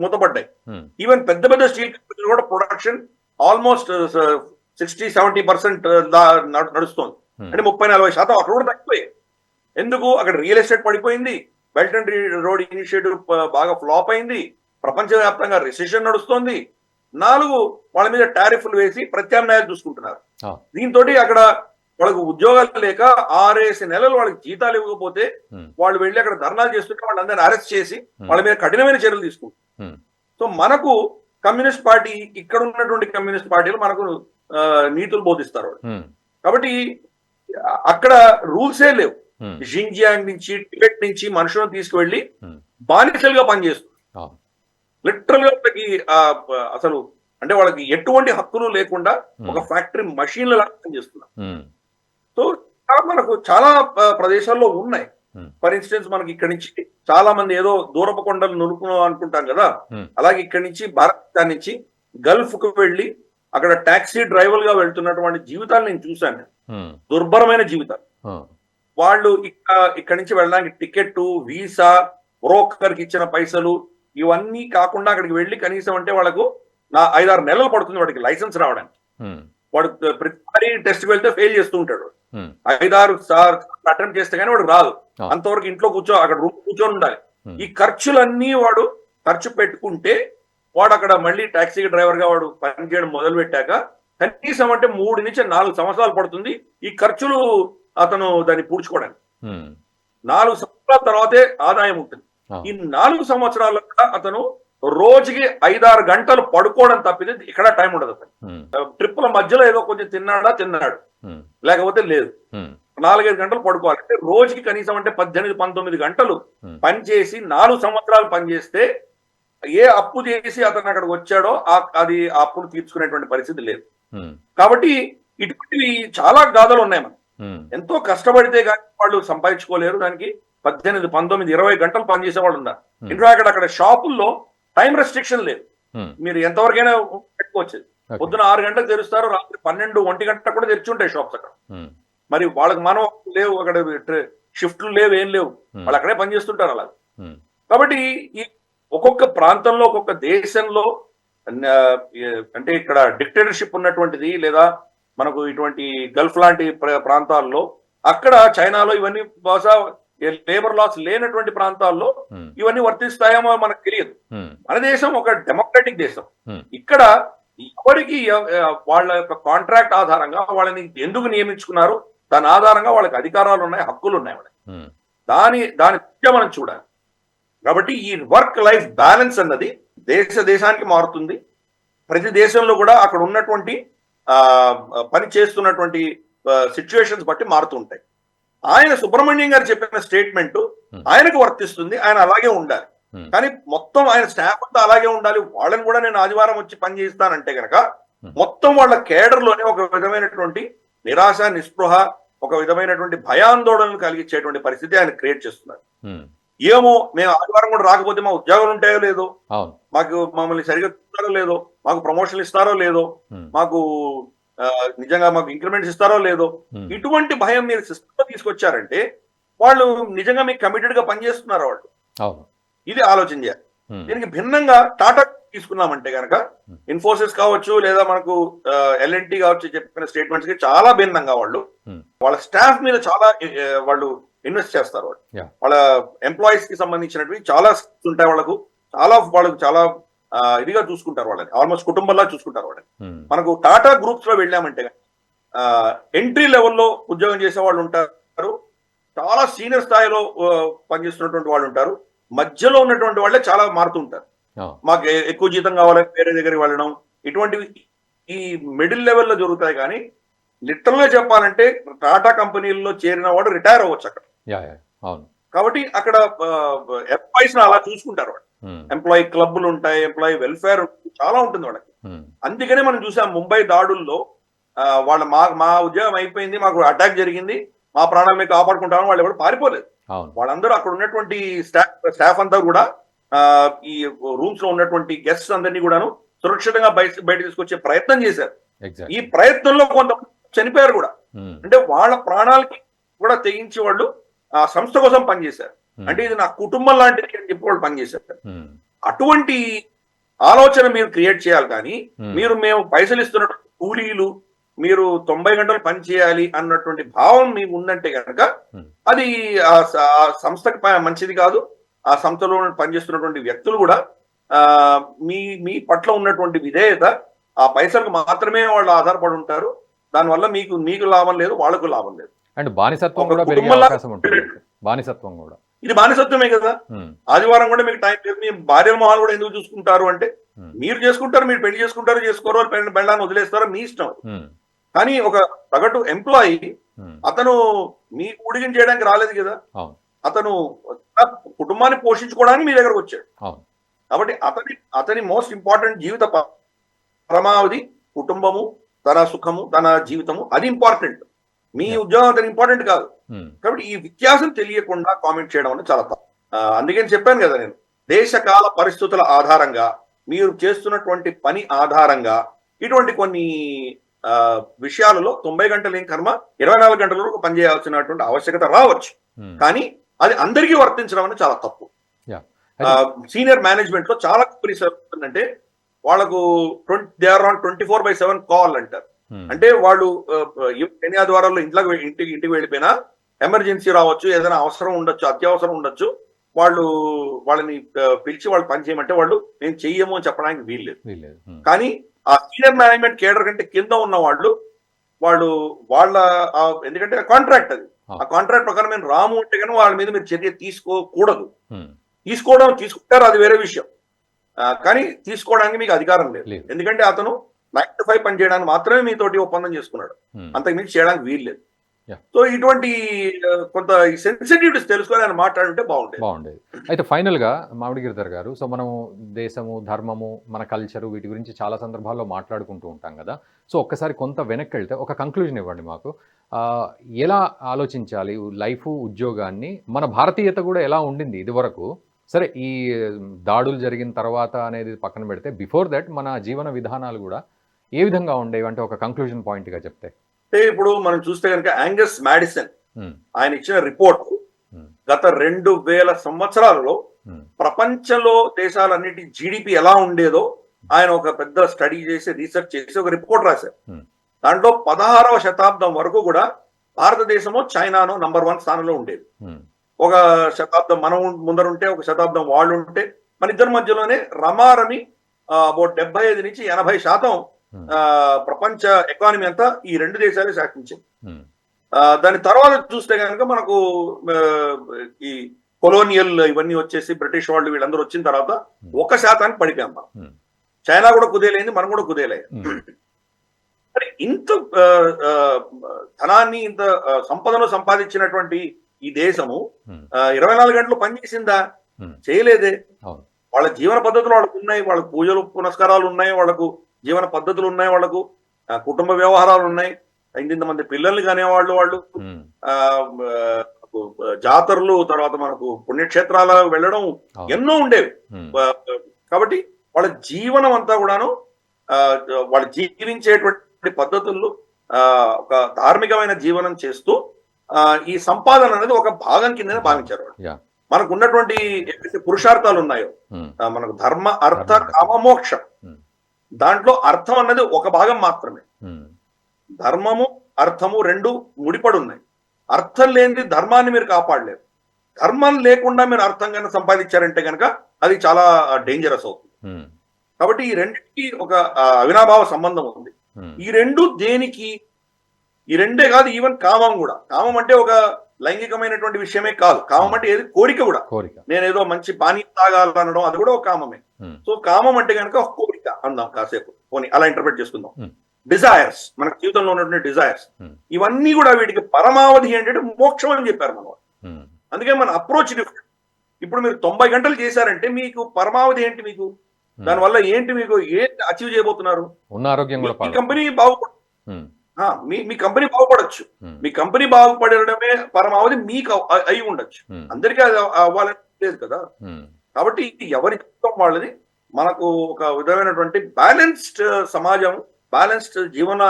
మూతపడ్డాయి. ఈవెన్ పెద్ద పెద్ద స్టీల్ కంపెనీలు కూడా ప్రొడక్షన్ ఆల్మోస్ట్ 60-70% నడుస్తోంది. అంటే 30-40% అక్కడ కూడా తగ్గిపోయాయి. ఎందుకు? అక్కడ రియల్ ఎస్టేట్ పడిపోయింది, బెల్ట్ అండ్ రోడ్ ఇనిషియేటివ్ బాగా ఫ్లాప్ అయింది, ప్రపంచవ్యాప్తంగా రిసెషన్ నడుస్తోంది. 4 వాళ్ళ మీద టారిఫ్లు వేసి ప్రత్యామ్నాయాలు చూసుకుంటున్నారు. దీంతో అక్కడ వాళ్ళకు ఉద్యోగాలు లేక 6 నెలలు వాళ్ళకి జీతాలు ఇవ్వకపోతే వాళ్ళు వెళ్ళి అక్కడ ధర్నాలు చేస్తుంటే వాళ్ళందరినీ అరెస్ట్ చేసి వాళ్ళ మీద కఠినమైన చర్యలు తీసుకుంటారు. సో మనకు కమ్యూనిస్ట్ పార్టీ, ఇక్కడ ఉన్నటువంటి కమ్యూనిస్ట్ పార్టీలు మనకు నీతులు బోధిస్తారు. కాబట్టి అక్కడ రూల్సే లేవు. జింజియాంగ్ నుంచి, టిబెట్ నుంచి మనుషులను తీసుకువెళ్ళి బానిసలుగా పనిచేస్తున్నారు. లిటరల్ గా వాళ్ళకి అసలు అంటే వాళ్ళకి ఎటువంటి హక్కులు లేకుండా ఒక ఫ్యాక్టరీ మషీన్ల లాగా పనిచేస్తున్నారు. సో మనకు చాలా ప్రదేశాల్లో ఉన్నాయి. ఫర్ ఇన్స్టెన్స్ మనకి ఇక్కడి నుంచి చాలా మంది ఏదో దూరపు కొండలు నునుకున్నాం అనుకుంటాం కదా, అలాగే ఇక్కడి నుంచి భారతదేశం నుంచి గల్ఫ్ కు వెళ్ళి అక్కడ టాక్సీ డ్రైవర్ గా వెళ్తున్నటువంటి జీవితాలు నేను చూశాను. దుర్భరమైన జీవితాలు. వాళ్ళు ఇక్కడి నుంచి వెళ్ళడానికి టికెట్, వీసా, బ్రోకర్ కి ఇచ్చిన పైసలు, ఇవన్నీ కాకుండా అక్కడికి వెళ్ళి కనీసం అంటే వాళ్ళకు 5-6 నెలలు పడుతుంది వాడికి లైసెన్స్ రావడానికి. వాడు ప్రతిసారి టెస్ట్ వెళ్తే ఫెయిల్ చేస్తూ ఉంటాడు. 5-6 సార్లు అటెంప్ట్ చేస్తే కానీ వాడు రాదు. అంతవరకు ఇంట్లో అక్కడ రూమ్ కూర్చొని ఉండాలి. ఈ ఖర్చులన్నీ వాడు ఖర్చు పెట్టుకుంటే వాడు అక్కడ మళ్ళీ టాక్సీ డ్రైవర్ గా వాడు పనిచేయడం మొదలు పెట్టాక కనీసం అంటే 3 నుంచి 4 సంవత్సరాలు పడుతుంది ఈ ఖర్చులు అతను దాన్ని పూడ్చుకోవడానికి. 4 సంవత్సరాల తర్వాతే ఆదాయం ఉంటుంది. ఈ 4 సంవత్సరాల్లో అతను రోజుకి 5-6 గంటలు పడుకోవడం తప్పితే ఇక్కడ టైం ఉండదు. ట్రిప్పుల మధ్యలో ఏదో కొంచెం తిన్నాడు, లేకపోతే లేదు. 4-5 గంటలు పడుకోవాలి. అంటే రోజుకి కనీసం అంటే 18-19 గంటలు పనిచేసి 4 సంవత్సరాలు పనిచేస్తే ఏ అప్పు చేసి అతను అక్కడికి వచ్చాడో అది ఆ అప్పును తీర్చుకునేటువంటి పరిస్థితి లేదు. కాబట్టి ఇటువంటివి చాలా గాథలు ఉన్నాయి. మనం ఎంతో కష్టపడితే కానీ వాళ్ళు సంపాదించుకోలేరు. దానికి 18-19-20 గంటలు పనిచేసే వాళ్ళు ఉన్నారు. ఇన్ఫాక్ట్ అక్కడ షాపుల్లో టైం రెస్ట్రిక్షన్ లేదు. మీరు ఎంతవరకైనా పెట్టుకోవచ్చు. పొద్దున 6 గంటలకు తెరుస్తారు, రాత్రి 12-1 గంటలకు కూడా తెరిచి ఉంటాయి షాప్స్ అక్కడ. మరి వాళ్ళకి మనం లేవు, అక్కడ షిఫ్ట్లు లేవు, ఏం లేవు, వాళ్ళు అక్కడే పనిచేస్తుంటారు అలా. కాబట్టి ఈ ఒక్కొక్క ప్రాంతంలో, ఒక్కొక్క దేశంలో అంటే ఇక్కడ డిక్టేటర్షిప్ ఉన్నటువంటిది లేదా మనకు ఇటువంటి గల్ఫ్ లాంటి ప్రాంతాల్లో, అక్కడ చైనాలో ఇవన్నీ బహుశా లేబర్ లాస్ లేనటువంటి ప్రాంతాల్లో ఇవన్నీ వర్తిస్తాయేమో మనకు తెలియదు. మన దేశం ఒక డెమోక్రటిక్ దేశం. ఇక్కడ ఎవరికి వాళ్ళ యొక్క కాంట్రాక్ట్ ఆధారంగా వాళ్ళని ఎందుకు నియమించుకున్నారు, దాని ఆధారంగా వాళ్ళకి అధికారాలు ఉన్నాయి, హక్కులు ఉన్నాయి. వాళ్ళకి దాని మనం చూడాలి. కాబట్టి ఈ వర్క్ లైఫ్ బ్యాలెన్స్ అన్నది దేశానికి మారుతుంది. ప్రతి దేశంలో కూడా అక్కడ ఉన్నటువంటి పని చేస్తున్నటువంటి సిచ్యువేషన్స్ బట్టి మారుతుంటాయి. ఆయన సుబ్రహ్మణ్యం గారు చెప్పిన స్టేట్మెంట్ ఆయనకు వర్తిస్తుంది, ఆయన అలాగే ఉండాలి. కానీ మొత్తం ఆయన స్టాఫ్ అంతా అలాగే ఉండాలి, వాళ్ళని కూడా నేను ఆదివారం వచ్చి పని చేస్తానంటే కనుక మొత్తం వాళ్ళ కేడర్ లోనే ఒక విధమైనటువంటి నిరాశ నిస్పృహ, ఒక విధమైనటువంటి భయాందోళనలు కలిగించేటువంటి పరిస్థితి ఆయన క్రియేట్ చేస్తున్నారు. ఏమో మేము ఆదివారం కూడా రాకపోతే మా ఉద్యోగాలు ఉంటాయో లేదో, మాకు మమ్మల్ని సరిగ్గా చూస్తారో లేదో, మాకు ప్రమోషన్లు ఇస్తారో లేదో, మాకు నిజంగా మాకు ఇంక్రిమెంట్స్ ఇస్తారో లేదో, ఇటువంటి భయం మీరు సిస్టంలో తీసుకొచ్చారంటే వాళ్ళు నిజంగా మీకు కమిటెడ్ గా పనిచేస్తున్నారు వాళ్ళు. ఇది ఆలోచన చేయాలి. దీనికి భిన్నంగా టాటా తీసుకున్నామంటే కనుక ఇన్ఫోసిస్ కావచ్చు లేదా మనకు ఎల్ఎన్టీ కావచ్చు చెప్పిన స్టేట్మెంట్స్ కి చాలా భిన్నంగా వాళ్ళు వాళ్ళ స్టాఫ్ మీద చాలా వాళ్ళు ఇన్వెస్ట్ చేస్తారు. వాళ్ళ ఎంప్లాయీస్ కి సంబంధించినవి చాలా ఉంటాయి, వాళ్ళకు చాలా ఇదిగా చూసుకుంటారు, వాళ్ళని ఆల్మోస్ట్ కుటుంబంలా చూసుకుంటారు వాళ్ళని. మనకు టాటా గ్రూప్స్ లో వెళ్ళామంటే ఎంట్రీ లెవెల్లో ఉద్యోగం చేసే వాళ్ళు ఉంటారు, చాలా సీనియర్ స్థాయిలో పనిచేస్తున్నటువంటి వాళ్ళు ఉంటారు, మధ్యలో ఉన్నటువంటి వాళ్ళే చాలా మారుతుంటారు. మాకు ఎక్కువ జీతం కావాలని వేరే దగ్గరికి వెళ్ళడం, ఇటువంటివి ఈ మిడిల్ లెవెల్లో జరుగుతాయి. కానీ లిటరల్ గా చెప్పాలంటే టాటా కంపెనీల్లో చేరిన వాడు రిటైర్ అవ్వచ్చు అక్కడ. కాబట్టి అక్కడ ఎంప్లాయీస్ అలా చూసుకుంటారు వాళ్ళు. ఎంప్లాయీ క్లబ్లు ఉంటాయి, ఎంప్లాయీ వెల్ఫేర్ చాలా ఉంటుంది వాళ్ళకి. అందుకనే మనం చూసాం ముంబై దాడుల్లో వాళ్ళ మా ఉద్యోగం అయిపోయింది, మాకు అటాక్ జరిగింది, మా ప్రాణాలు మేము కాపాడుకుంటామని వాళ్ళు ఎవరు పారిపోలేదు. వాళ్ళందరూ అక్కడ ఉన్నటువంటి స్టాఫ్ అంతా కూడా ఈ రూమ్స్ లో ఉన్నటువంటి గెస్ట్స్ అందరినీ కూడాను సురక్షితంగా బయట తీసుకొచ్చే ప్రయత్నం చేశారు. ఈ ప్రయత్నంలో కొంతమంది చనిపోయారు కూడా. అంటే వాళ్ళ ప్రాణాలకి కూడా తెగించి వాళ్ళు ఆ సంస్థ కోసం పనిచేశారు. అంటే ఇది నా కుటుంబం లాంటిది అని చెప్పి వాళ్ళు పనిచేశారు. అటువంటి ఆలోచన మీరు క్రియేట్ చేయాలి. కానీ మేము పైసలు ఇస్తున్నటువంటి కూలీలు, మీరు 90 గంటలు పని చేయాలి అన్నటువంటి భావం మీకు ఉందంటే కనుక అది ఆ సంస్థకి మంచిది కాదు. ఆ సంస్థలో పనిచేస్తున్నటువంటి వ్యక్తులు కూడా మీ పట్ల ఉన్నటువంటి విధేయత, ఆ పైసలకు మాత్రమే వాళ్ళు ఆధారపడి ఉంటారు. దానివల్ల మీకు లాభం లేదు, వాళ్ళకు లాభం లేదు. అండ్ బానిసత్వం కూడా పెరిగే అవకాశం ఉంటుంది. బానిసత్వం కూడా ఇది బానిసత్వమే కదా. ఆదివారం కూడా మీకు టైం లేదు, మీ భార్య మొహాలు కూడా ఎందుకు చూసుకుంటారు అంటే మీరు చేసుకుంటారు, మీరు పెళ్లి చేసుకుంటారు, చేసుకోరు, పెళ్ళాన్ని వదిలేస్తారో మీ ఇష్టం. కానీ ఒక సగటు ఎంప్లాయీ అతను మీ ఉడిగిన చేయడానికి రాలేదు కదా, అతను కుటుంబాన్ని పోషించుకోవడానికి మీ దగ్గరకు వచ్చాడు. కాబట్టి అతని మోస్ట్ ఇంపార్టెంట్ జీవిత పరమావధి కుటుంబము, తన సుఖము, తన జీవితము, అది ఇంపార్టెంట్. మీ ఉద్యోగం అతని ఇంపార్టెంట్ కాదు. కాబట్టి ఈ వ్యత్యాసం తెలియకుండా కామెంట్ చేయడం అనేది చాలా తప్పు. అందుకని చెప్పాను కదా, నేను దేశకాల పరిస్థితుల ఆధారంగా, మీరు చేస్తున్నటువంటి పని ఆధారంగా ఇటువంటి కొన్ని విషయాలలో 90 గంటలు ఏం కర్మ, 24 గంటల వరకు పనిచేయాల్సినటువంటి ఆవశ్యకత రావచ్చు. కానీ అది అందరికీ వర్తించడం అనేది చాలా తప్పు. సీనియర్ మేనేజ్మెంట్ లో చాలా కంపెనీస్ అంటే వాళ్ళకు దే ఆర్ ఆన్ 24/7 కాల్ అంటారు. అంటే వాళ్ళు శని ఆదివారాల్లో ఇంటికి వెళ్ళిపోయినా ఎమర్జెన్సీ రావచ్చు, ఏదైనా అవసరం ఉండొచ్చు, అత్యవసరం ఉండొచ్చు, వాళ్ళని పిలిచి వాళ్ళు పని చేయమంటే వాళ్ళు నేను చెయ్యము అని చెప్పడానికి వీల్లేదు. కానీ ఆ సీనియర్ మేనేజ్మెంట్ కేడర్ కంటే కింద ఉన్న వాళ్ళ ఎందుకంటే కాంట్రాక్ట్ అది, ఆ కాంట్రాక్ట్ ప్రకారం మేము రాము అంటే కానీ వాళ్ళ మీద మీరు చర్య తీసుకోకూడదు. తీసుకుంటారు, అది వేరే విషయం. కానీ తీసుకోవడానికి మీకు అధికారం లేదు. ఎందుకంటే అతను 9 to 5 పని చేయడానికి మాత్రమే మీతోటి ఒప్పందం చేసుకున్నాడు, అంతకు మించి చేయడానికి వీల్లేదు. సో ఇటువంటి కొంత సెన్సిటివిటీస్ తెలుసుకొని ఆయన మాట్లాడుంటే బాగుండేది. అయితే ఫైనల్ గా మామిడి గిరిధర్ గారు, సో మనము దేశము, ధర్మము, మన కల్చరు, వీటి గురించి చాలా సందర్భాల్లో మాట్లాడుకుంటూ ఉంటాం కదా. సో ఒక్కసారి కొంత వెనక్కి వెళ్తే ఒక కంక్లూజన్ ఇవ్వండి మాకు. ఎలా ఆలోచించాలి లైఫ్, ఉద్యోగాన్ని, మన భారతీయత కూడా ఎలా ఉండింది ఇది వరకు, సరే ఈ దాడులు జరిగిన తర్వాత అనేది పక్కన పెడితే బిఫోర్ దట్ మన జీవన విధానాలు కూడా ఏ విధంగా ఉండేవి అంటే ఒక కంక్లూజన్ పాయింట్ గా చెప్తే. ఇప్పుడు మనం చూస్తే కనుక యాంగస్ మాడిసన్ ఆయన ఇచ్చిన రిపోర్ట్ గత 2000 సంవత్సరాలలో ప్రపంచంలో దేశాలన్నిటి జీడిపి ఎలా ఉండేదో ఆయన ఒక పెద్ద స్టడీ చేసి రీసెర్చ్ చేసి ఒక రిపోర్ట్ రాశారు. దాంట్లో 16వ శతాబ్దం వరకు కూడా భారతదేశము చైనాను నంబర్ 1 స్థానంలో ఉండేది. ఒక శతాబ్దం మనం ముందరుంటే, ఒక శతాబ్దం వాళ్ళు ఉంటే, మన ఇద్దరి మధ్యలోనే రమారమి అబౌట్ 75 నుంచి 80% ప్రపంచ ఎకానమీ అంతా ఈ 2 దేశాలే శాసించింది. దాని తర్వాత చూస్తే కనుక మనకు ఈ కొలోనియల్ ఇవన్నీ వచ్చేసి బ్రిటిష్ వాళ్ళు వీళ్ళందరూ వచ్చిన తర్వాత 1% పడిపోయాం మనం. చైనా కూడా కుదేలైంది, మనం కూడా కుదేలయ్యాం. మరి ఇంత ధనాన్ని, ఇంత సంపదను సంపాదించినటువంటి ఈ దేశము 24 గంటలు పనిచేసిందా? చేయలేదే. వాళ్ళ జీవన పద్ధతులు వాళ్ళకు ఉన్నాయి, వాళ్ళకు పూజలు పునస్కారాలు ఉన్నాయి, వాళ్ళకు జీవన పద్ధతులు ఉన్నాయి, వాళ్ళకు కుటుంబ వ్యవహారాలు ఉన్నాయి. ఇంతమంది పిల్లల్ని కనేవాళ్ళు, వాళ్ళు ఆ జాతరలు, తర్వాత మనకు పుణ్యక్షేత్రాల వెళ్ళడం ఎన్నో ఉండేవి. కాబట్టి వాళ్ళ జీవనం అంతా కూడాను వాళ్ళు జీవించేటువంటి పద్ధతుల్లో ఒక ధార్మికమైన జీవనం చేస్తూ ఈ సంపాదన అనేది ఒక భాగం కిందనే భావించారు వాళ్ళు. మనకు ఉన్నటువంటి ఏవైతే పురుషార్థాలు ఉన్నాయో, మనకు ధర్మ, అర్థ, కామ, మోక్షం, దాంట్లో అర్థం అన్నది ఒక భాగం మాత్రమే. ధర్మము, అర్థము రెండు ముడిపడి ఉన్నాయి. అర్థం లేనిది ధర్మాన్ని మీరు కాపాడలేరు. ధర్మం లేకుండా మీరు అర్థం కనుక సంపాదించారంటే కనుక అది చాలా డేంజరస్ అవుతుంది. కాబట్టి ఈ రెండింటికి ఒక అవినాభావ సంబంధం ఉంది. ఈ రెండు దేనికి, ఈ రెండే కాదు, ఈవెన్ కామం కూడా. కామం అంటే ఒక లైంగికమైనటువంటి విషయమే కాదు. కామం అంటే ఏది, కోరిక కూడా. నేనేదో మంచి పానీయం తాగాలనడం అది కూడా ఒక కామమే. సో కామం అంటే కనుక ఒక కోరిక అందాం కాసేపు, పోనీ అలా ఇంటర్ప్రిట్ చేసుకుందాం. డిజైర్స్, మన జీవితంలో ఉన్నటువంటి డిజైర్స్, ఇవన్నీ కూడా వీటికి పరమావధి ఏంటంటే మోక్షం అని చెప్పారు మన వాళ్ళు. అందుకే మన అప్రోచ్ డిఫరెంట్. ఇప్పుడు మీరు 90 గంటలు చేశారంటే మీకు పరమావధి ఏంటి, మీకు దానివల్ల ఏంటి, మీకు ఏంటి అచీవ్ చేయబోతున్నారు? మీ కంపెనీ బాగుపడు, మీ కంపెనీ బాగుపడచ్చు. మీ కంపెనీ బాగుపడమే పరమావధి మీకు అయి ఉండొచ్చు. అందరికీ అది అవ్వాలని లేదు కదా. కాబట్టి ఎవరి వాళ్ళది. మనకు ఒక విధమైనటువంటి బ్యాలెన్స్డ్ సమాజం, బ్యాలెన్స్డ్ జీవన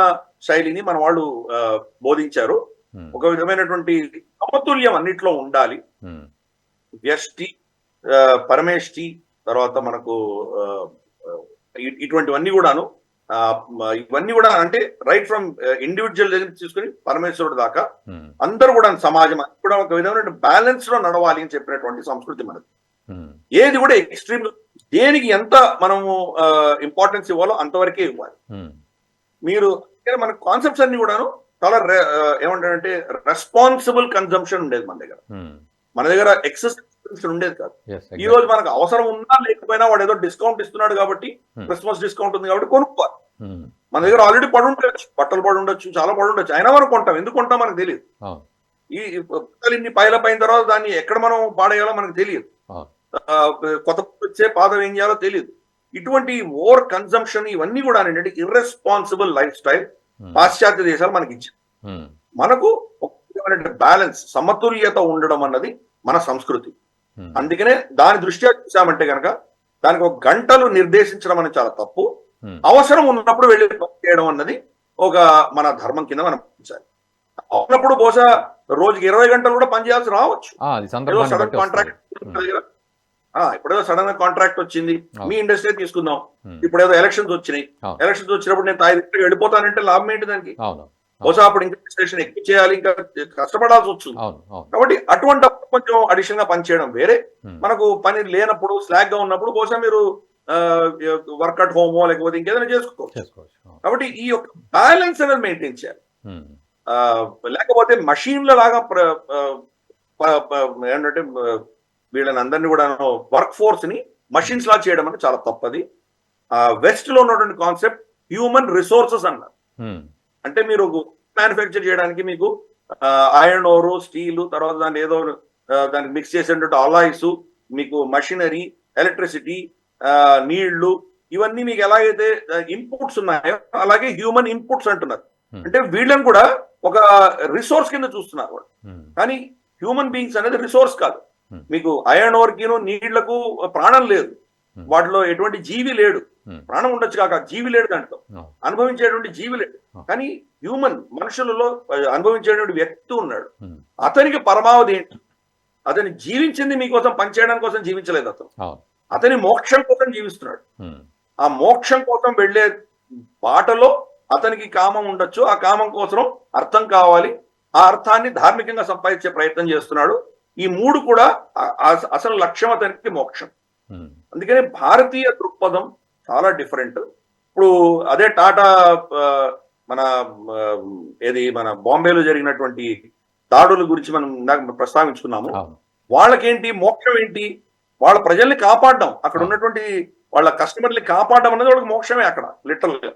శైలిని మన వాళ్ళు బోధించారు. ఒక విధమైనటువంటి సమతుల్యం అన్నిట్లో ఉండాలి. వ్యష్టి, పరమేష్టి, తర్వాత మనకు ఇటువంటివన్నీ కూడాను, ఇవన్నీ కూడా అంటే రైట్ ఫ్రమ్ ఇండివిజువల్ దగ్గర తీసుకుని పరమేశ్వరుడు దాకా అందరూ కూడా సమాజం కూడా ఒక విధమైన బ్యాలెన్స్ లో నడవాలి అని చెప్పినటువంటి సంస్కృతి మనది. ఏది కూడా ఎక్స్ట్రీమ్, దేనికి ఎంత మనము ఇంపార్టెన్స్ ఇవ్వాలో అంతవరకే ఇవ్వాలి. మీరు మన కాన్సెప్ట్స్ అన్ని కూడాను చాలా ఏమంటారంటే రెస్పాన్సిబుల్ కన్జంప్షన్ ఉండేది మన దగ్గర. మన దగ్గర ఎక్సెస్ ఉండేది కాదు. ఈ రోజు మనకు అవసరం ఉన్నా లేకపోయినా వాడు ఏదో డిస్కౌంట్ ఇస్తున్నాడు కాబట్టి, క్రిస్మస్ డిస్కౌంట్ ఉంది కాబట్టి కొనుక్కోవాలి. మన దగ్గర ఆల్రెడీ పడి ఉండొచ్చు, బట్టలు పడి ఉండొచ్చు, చాలా పడి ఉండొచ్చు, అయినా మనం కొంటాం. ఎందుకు కొంటాం మనకు తెలియదు. ఈ బట్టలు ఇన్ని పైలపైన తర్వాత దాన్ని ఎక్కడ మనం పాడేయాలో మనకు తెలియదు. కొత్త వచ్చే పాదం ఏం చేయాలో తెలియదు. ఇటువంటి ఓవర్ కన్సంప్షన్ ఇవన్నీ కూడా ఏంటంటే ఇర్రెస్పాన్సిబుల్ లైఫ్ స్టైల్ పాశ్చాత్య దేశాలు మనకి ఇచ్చారు. మనకు ఒక బ్యాలెన్స్, సమతుల్యత ఉండడం అన్నది మన సంస్కృతి. అందుకనే దాని దృష్ట్యా చూసామంటే కనుక దానికి ఒక గంటలు నిర్దేశించడం అనేది చాలా తప్పు. అవసరం ఉన్నప్పుడు వెళ్ళి చేయడం అన్నది ఒక మన ధర్మం కింద మనం పంచాలి. అవునప్పుడు బహుశా రోజుకి 20 గంటలు కూడా పనిచేయాల్సి రావచ్చు. సడన్ కాంట్రాక్ట్, ఇప్పుడేదో సడన్ గా కాంట్రాక్ట్ వచ్చింది, మీ ఇండస్ట్రీ తీసుకుందాం, ఇప్పుడేదో ఎలక్షన్స్ వచ్చినాయి, ఎలక్షన్స్ వచ్చినప్పుడు నేను 5 గంటలకు వెళ్ళిపోతానంటే లాభం ఏంటి దానికి? బహుశా అప్పుడు ఇంకా స్టేషన్ ఎక్కువ చేయాలి, ఇంకా కష్టపడాల్సి వస్తుంది. కాబట్టి అటువంటి కొంచెం అడిషనల్ గా పనిచేయడం వేరే. మనకు పని లేనప్పుడు, స్లాగ్ గా ఉన్నప్పుడు బహుశా మీరు వర్క్ అట్ హోమో లేకపోతే ఇంకేదైనా చేసుకోవచ్చు. కాబట్టి ఈ యొక్క బ్యాలెన్స్ అనేది మెయింటైన్ చేయాలి. లేకపోతే మషీన్ల లాగా ఏంటంటే వీళ్ళని అందరినీ కూడా వర్క్ ఫోర్స్ ని మషిన్స్ లా చేయడం అంటే చాలా తప్పది. వెస్ట్ లో ఉన్నటువంటి కాన్సెప్ట్ హ్యూమన్ రిసోర్సెస్ అన్నారు. అంటే మీరు మ్యానుఫ్యాక్చర్ చేయడానికి మీకు ఐరన్ ఓర్, స్టీల్, తర్వాత దాన్ని ఏదో దానికి మిక్స్ చేసేటువంటి అలాయిస్, మీకు మషినరీ, ఎలక్ట్రిసిటీ, నీళ్లు, ఇవన్నీ మీకు ఎలాగైతే ఇన్పుట్స్ ఉన్నాయో అలాగే హ్యూమన్ ఇన్పుట్స్ అంటున్నారు. అంటే వీళ్ళని కూడా ఒక రిసోర్స్ కింద చూస్తున్నారు వాళ్ళు. కానీ హ్యూమన్ బీయింగ్స్ అనేది రిసోర్స్ కాదు. మీకు ఐరన్ ఓర్ కిను నీళ్లకు ప్రాణం లేదు, వాటిలో ఎటువంటి జీవి లేడు. ప్రాణం ఉండొచ్చు కాక జీవి లేడు, దాంట్లో అనుభవించేటువంటి జీవి లేడు. కానీ హ్యూమన్, మనుషులలో అనుభవించేటువంటి వ్యక్తి ఉన్నాడు. అతనికి పరమావధి ఏంటి? అతని జీవించింది మీకోసం, పనిచేయడానికి కోసం జీవించలేదు. అతని మోక్షం కోసం జీవిస్తున్నాడు. ఆ మోక్షం కోసం వెళ్లే బాటలో అతనికి కామం ఉండొచ్చు, ఆ కామం కోసం అర్థం కావాలి, ఆ అర్థాన్ని ధార్మికంగా సంపాదించే ప్రయత్నం చేస్తున్నాడు. ఈ మూడు కూడా అసలు లక్ష్యం అతనికి మోక్షం. అందుకనే భారతీయ దృక్పథం చాలా డిఫరెంట్. ఇప్పుడు అదే టాటా మన మన బాంబేలో జరిగినటువంటి దాడుల గురించి మనం ఇందాక ప్రస్తావించుకున్నాము. వాళ్ళకేంటి మోక్షం ఏంటి? వాళ్ళ ప్రజల్ని కాపాడడం, అక్కడ ఉన్నటువంటి వాళ్ళ కస్టమర్ని కాపాడడం అనేది వాళ్ళకి మోక్షమే అక్కడ లిటరల్ గా.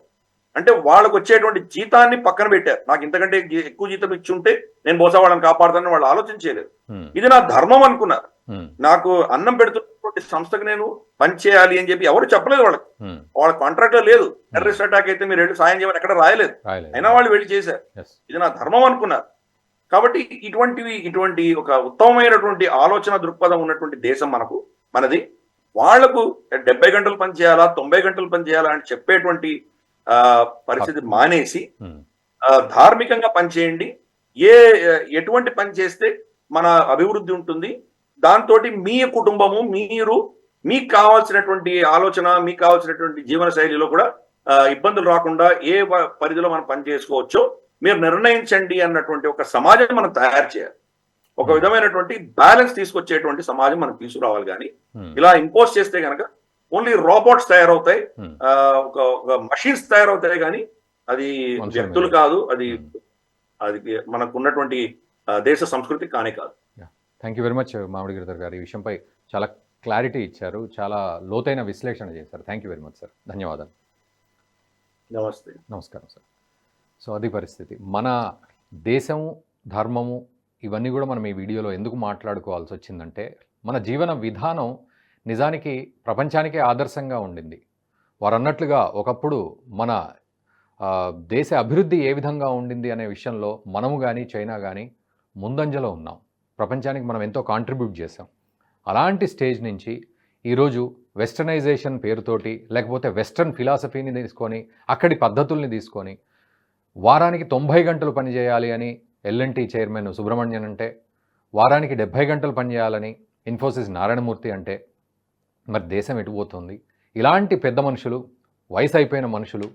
అంటే వాళ్ళకు వచ్చేటువంటి జీతాన్ని పక్కన పెట్టారు. నాకు ఇంతకంటే ఎక్కువ జీతం ఇచ్చి ఉంటే నేను బహుశా వాళ్ళని కాపాడుతానని వాళ్ళు ఆలోచించలేదు. ఇది నా ధర్మం అనుకున్నారు. నాకు అన్నం పెడుతున్నటువంటి సంస్థకు నేను పని చేయాలి అని చెప్పి ఎవరు చెప్పలేదు వాళ్ళకి. వాళ్ళ కాంట్రాక్ట్ లో లేదు. టెర్రరిస్ట్ అటాక్ అయితే మీరు వెళ్ళి సాయం చేయమని ఎక్కడ రాయలేదు. అయినా వాళ్ళు వెళ్ళి చేశారు. ఇది నా ధర్మం అనుకున్నారు. కాబట్టి ఇటువంటి ఒక ఉత్తమమైనటువంటి ఆలోచన దృక్పథం ఉన్నటువంటి దేశం మనది. వాళ్లకు 70 గంటలు పని చేయాలా 90 గంటలు పని చేయాలా అని చెప్పేటువంటి పరిస్థితి మానేసి ధార్మికంగా పనిచేయండి. ఎటువంటి పని చేస్తే మన అభివృద్ధి ఉంటుంది, దాంతో మీ కుటుంబము మీకు కావాల్సినటువంటి ఆలోచన, మీకు కావాల్సినటువంటి జీవన శైలిలో కూడా ఇబ్బందులు రాకుండా ఏ పరిధిలో మనం పని చేసుకోవచ్చో మీరు నిర్ణయించండి అన్నటువంటి ఒక సమాజం మనం తయారు చేయాలి. ఒక విధమైనటువంటి బ్యాలెన్స్ తీసుకొచ్చేటువంటి సమాజం మనం తీసుకురావాలి. కానీ ఇలా ఇంపోజ్ చేస్తే కనుక ఓన్లీ రోబోట్స్ తయారవుతాయి, ఒక మషిన్స్ తయారవుతాయి, కానీ అది వ్యక్తులు కాదు, అది మనకు ఉన్నటువంటి దేశ సంస్కృతి కానే కాదు. థ్యాంక్ యూ వెరీ మచ్ మామిడి గిరిధర్ గారు. ఈ విషయంపై చాలా క్లారిటీ ఇచ్చారు, చాలా లోతైన విశ్లేషణ చేశారు. Thank you very much sir. ధన్యవాదాలు. నమస్కారం సార్. సో అది పరిస్థితి. మన దేశము, ధర్మము ఇవన్నీ కూడా మనం ఈ వీడియోలో ఎందుకు మాట్లాడుకోవాల్సి వచ్చిందంటే, మన జీవన విధానం నిజానికి ప్రపంచానికే ఆదర్శంగా ఉండింది. వారు అన్నట్లుగా ఒకప్పుడు మన దేశ అభివృద్ధి ఏ విధంగా ఉండింది అనే విషయంలో మనము కానీ చైనా కానీ ముందంజలో ఉన్నాం. ప్రపంచానికి మనం ఎంతో కాంట్రిబ్యూట్ చేసాం. అలాంటి స్టేజ్ నుంచి ఈరోజు వెస్టర్నైజేషన్ పేరుతోటి, లేకపోతే వెస్టర్న్ ఫిలాసఫీని తీసుకొని, అక్కడి పద్ధతుల్ని తీసుకొని వారానికి 90 గంటలు పనిచేయాలి అని L&T చైర్మన్ సుబ్రహ్మణ్యన్ అంటే, వారానికి 70 గంటలు పనిచేయాలని ఇన్ఫోసిస్ నారాయణమూర్తి అంటే, మరి దేశం ఎటుపోతుంది? ఇలాంటి పెద్ద మనుషులు, వయసు అయిపోయిన మనుషులు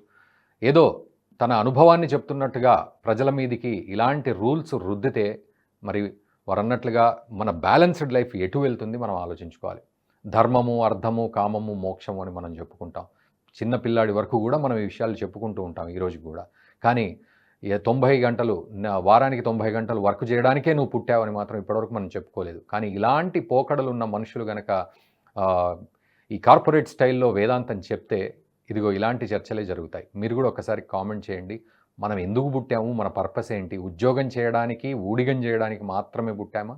ఏదో తన అనుభవాన్ని చెప్తున్నట్టుగా ప్రజల మీదికి ఇలాంటి రూల్స్ రుద్దితే మరి వారన్నట్లుగా మన బ్యాలెన్స్డ్ లైఫ్ ఎటు వెళ్తుంది మనం ఆలోచించుకోవాలి. ధర్మము, అర్థము, కామము, మోక్షము అని మనం చెప్పుకుంటాం. చిన్న పిల్లాడి వరకు కూడా మనం ఈ విషయాలు చెప్పుకుంటూ ఉంటాం ఈరోజు కూడా. కానీ 90 గంటలు, వారానికి 90 గంటలు వర్క్ చేయడానికే నువ్వు పుట్టావని మాత్రం ఇప్పటివరకు మనం చెప్పుకోలేదు. కానీ ఇలాంటి పోకడలు ఉన్న మనుషులు కనుక ఈ కార్పొరేట్ స్టైల్లో వేదాంతం చెప్తే ఇదిగో ఇలాంటి చర్చలే జరుగుతాయి. మీరు కూడా ఒకసారి కామెంట్ చేయండి. మనం ఎందుకు పుట్టాము, మన పర్పస్ ఏంటి? ఉద్యోగం చేయడానికి, ఊడిగం చేయడానికి మాత్రమే పుట్టామా,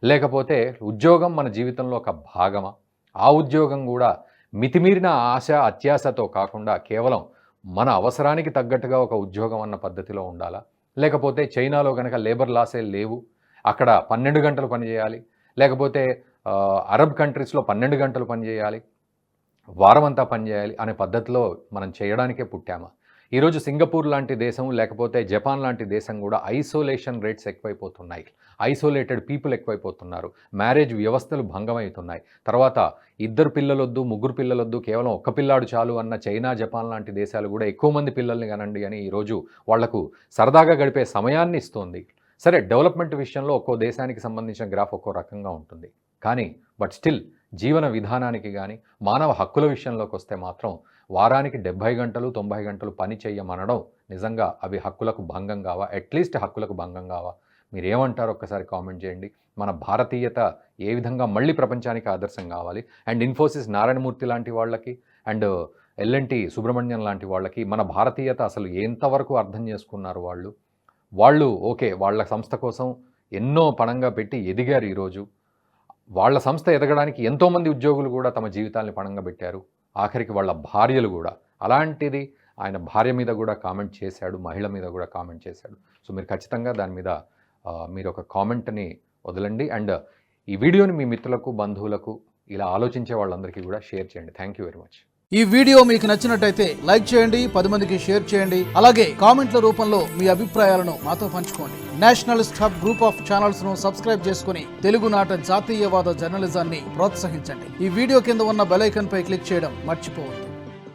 లేకపోతే ఉద్యోగం మన జీవితంలో ఒక భాగమా? ఆ ఉద్యోగం కూడా మితిమీరిన ఆశ, అత్యాశతో కాకుండా కేవలం మన అవసరానికి తగ్గట్టుగా ఒక ఉద్యోగం అన్న పద్ధతిలో ఉండాలా? లేకపోతే చైనాలో కనుక లేబర్ లాసే లేవు, అక్కడ 12 గంటలు పనిచేయాలి, లేకపోతే అరబ్ కంట్రీస్లో 12 గంటలు పనిచేయాలి, వారం అంతా పనిచేయాలి అనే పద్ధతిలో మనం చేయడానికే పుట్టామా? ఈరోజు సింగపూర్ లాంటి దేశం, లేకపోతే జపాన్ లాంటి దేశం కూడా ఐసోలేషన్ రేట్స్ ఎక్కువైపోతున్నాయి. ఐసోలేటెడ్ పీపుల్ ఎక్కువైపోతున్నారు. మ్యారేజ్ వ్యవస్థలు భంగమవుతున్నాయి. తర్వాత 2 పిల్లలొద్దు, 3 పిల్లలొద్దు, కేవలం 1 పిల్లాడు చాలు అన్న చైనా, జపాన్ లాంటి దేశాలు కూడా ఎక్కువ మంది పిల్లల్ని కనండి అని ఈరోజు వాళ్లకు సరదాగా గడిపే సమయాన్ని ఇస్తుంది. సరే, డెవలప్మెంట్ విషయంలో ఒక్కో దేశానికి సంబంధించిన గ్రాఫ్ ఒక్కో రకంగా ఉంటుంది. కానీ బట్ స్టిల్ జీవన విధానానికి కానీ మానవ హక్కుల విషయంలోకి వస్తే మాత్రం వారానికి 70 గంటలు 90 గంటలు పని చేయమనడం నిజంగా అవి హక్కులకు భంగం కావా? అట్లీస్ట్ హక్కులకు భంగం కావా? మీరు ఏమంటారో ఒక్కసారి కామెంట్ చేయండి. మన భారతీయత ఏ విధంగా మళ్ళీ ప్రపంచానికి ఆదర్శం కావాలి? అండ్ ఇన్ఫోసిస్ నారాయణమూర్తి లాంటి వాళ్ళకి, అండ్ L&T సుబ్రహ్మణ్యం లాంటి వాళ్ళకి మన భారతీయత అసలు ఎంతవరకు అర్థం చేసుకున్నారు? వాళ్ళు ఓకే, వాళ్ళ సంస్థ కోసం ఎన్నో పణంగా పెట్టి ఎదిగారు. ఈరోజు వాళ్ళ సంస్థ ఎదగడానికి ఎంతోమంది ఉద్యోగులు కూడా తమ జీవితాల్ని పణంగా పెట్టారు. ఆఖరికి వాళ్ళ భార్యలు కూడా. అలాంటిది ఆయన భార్య మీద కూడా కామెంట్ చేశాడు, మహిళ మీద కూడా కామెంట్ చేశాడు. సో మీరు ఖచ్చితంగా దాని మీద మీరు ఒక కామెంట్ని వదలండి. అండ్ ఈ వీడియోని మీ మిత్రులకు, బంధువులకు, ఇలా ఆలోచించే వాళ్ళందరికీ కూడా షేర్ చేయండి. Thank you very much. ఈ వీడియో మీకు నచ్చినట్టయితే లైక్ చేయండి, 10 మందికి షేర్ చేయండి. అలాగే కామెంట్ల రూపంలో మీ అభిప్రాయాలను మాతో పంచుకోండి. Nationalist hub group of channels ను సబ్స్క్రైబ్ చేసుకుని తెలుగునాట జాతీయవాద జర్నలిజాన్ని ప్రోత్సహించండి. ఈ వీడియో కింద ఉన్న బెల్ ఐకాన్ పై క్లిక్ చేయడం మర్చిపోవద్దు.